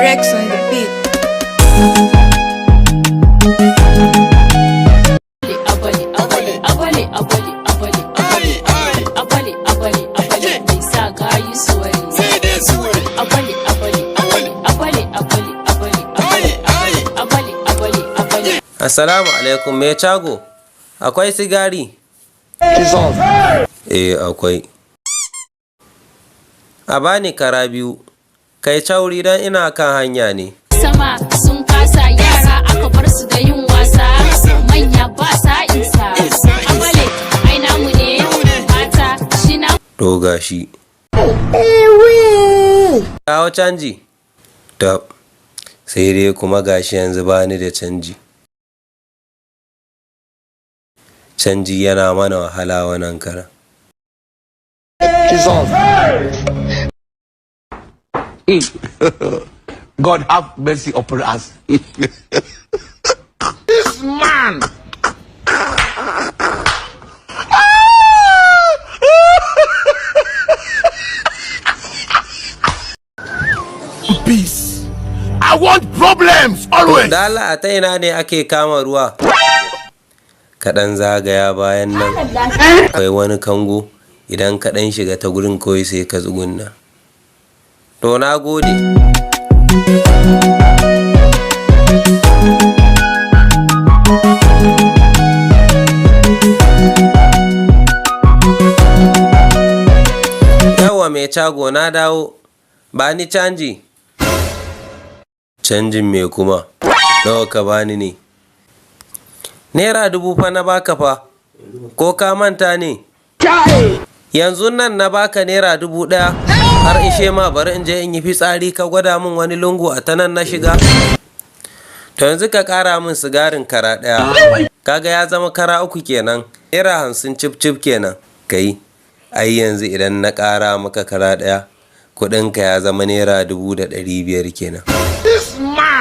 Rex on the beat. Assalamu alaikum, me cago? Akwai sigari? Akwai. A bani kara biyu. Kai cauri don ina kan hanya ne. Sama sun kasa yara aka bar su da yin wasa. Manya ba sa isa. Abale, ai namu ne mata shi na. To gashi. Kawo canji. Tab. Sai dai kuma gashi yanzu bani da canji. Canji yana mana wahala wannan karan. God have mercy upon us. This man. Peace. I want problems always. Da Allah a ta ina ne ake kama ruwa? Kaɗan zagaya bayan nan akwai wani kango, idan kaɗan shiga ta gurin kawai sai ka tsugunna. To na gode. Yawa mai cago na dawo, ba ni canji. Canjin me kuma? Nawa ka bani ne? Naira 1000 fa na baka fa, ko ka manta ne? Yanzu nan na baka Naira 1000 har ishe ma bari in je in yi fitsari ka gwada min wani lungu a ta nan na shiga. To yanzu ka kara min sigarin kara ɗaya, kaga ya zama kara 3 kenan, Naira 50 cif kenan. Kai, ai yanzu idan na kara maka kara ɗaya, kuɗinka ya zama Naira 1500 kenan.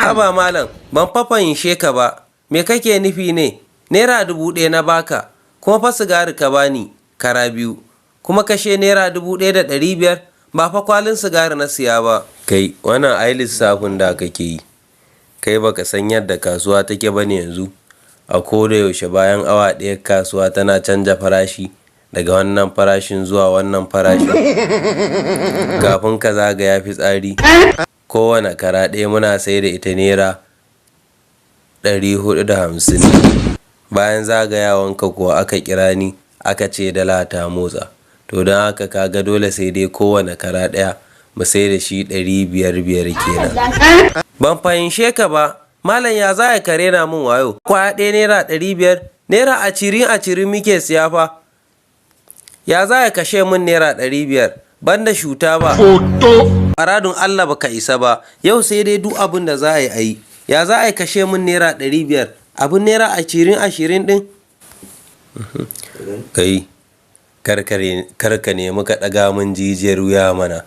Haba malam, ban fahimce ka ba. Me kake nufi ne? Naira 1000 na baka, kuma fa sigari ka bani kara 2, kuma kashe Naira 1500, ba fa kwalin sigari na siya ba. Kai, wannan ai lissafin da kake yi. Kai baka san yadda kasuwa take bane yanzu. A koda yaushe bayan awa ɗaya kasuwa tana canja farashi daga wannan farashin zuwa wannan farashin. Kafin ka zagaya fitsari, kowane kara ɗaya muna sai da ita Naira 450. Bayan zagayawanka kuwa aka kira ni aka ce dala ta motsa. To don haka kaga dole sai dai kowane kara ɗaya mu sai da shi 500 kenan. Ban fahimce ka ba, malam ya za ka rena min wayo? Kwaya ɗaya Naira 500, Naira 20 muke siya fa. Ya za ka kashe min Naira 500? Banda shuta ba. Aradun Allah baka isa ba, yau sai dai duk abin da za a yi. Ya za a kashe min Naira 500? Abin Naira 20 ɗin? Kai, karka nemi ka ɗaga min jijiyar wuya mana.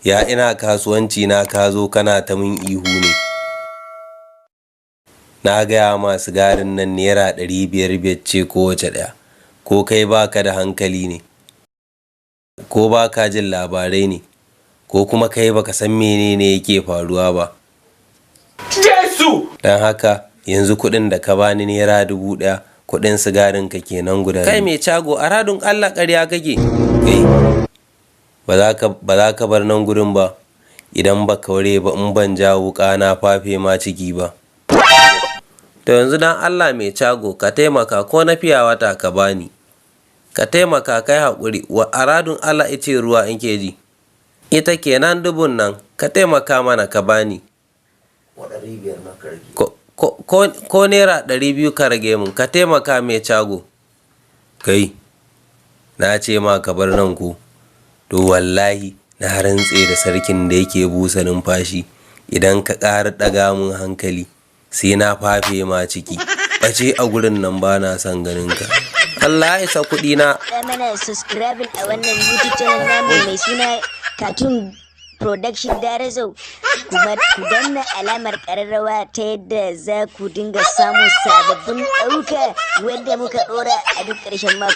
Ya ina kasuwanci na ka zo kana ta min ihu ne. Na gaya ma sigarin nan Naira 500 ce kowace ɗaya. Ko kai baka da hankali ne? Ko baka jin labarai ne? Ko kuma kai baka san menene yake faruwa ba? Don haka yanzu kuɗin da ka bani Naira 1000, kuɗin sigarin ka kenan guda. Kai mai cago, a radun Allah ƙarya kake. Kai, ba za ka bar nan gurin ba, idan ba kaure ba in ban ja wuƙa na fafe ma ciki ba. To yanzu dan Allah mai cago ka taimaka ko na fiya wata ka bani. Ka taimaka kai haƙuri, wa aradun Allah ice ruwa in ke ji. Ita kenan 1000 nan, ka taimaka mana ka bani. Ko Naira 200 ka rage mun, ka taimaka mai cago. Kai, na ce ma ka bar nan ko? To wallahi na rantse da sarkin da yake busa numfashi, idan ka ƙara ɗaga mun hankali sai na fafe ma ciki. Bace a gurin nan ba na son ganin ka. Allah ya isa kuɗi na. Mana subscribing a wannan YouTube channel namu mai suna Cartoon Production Darazo, kuma ku danna alamar ƙararrawa ta yadda za ku dinga samun sababbin ɗauka wanda muka ɗora a duk ƙarshen mako.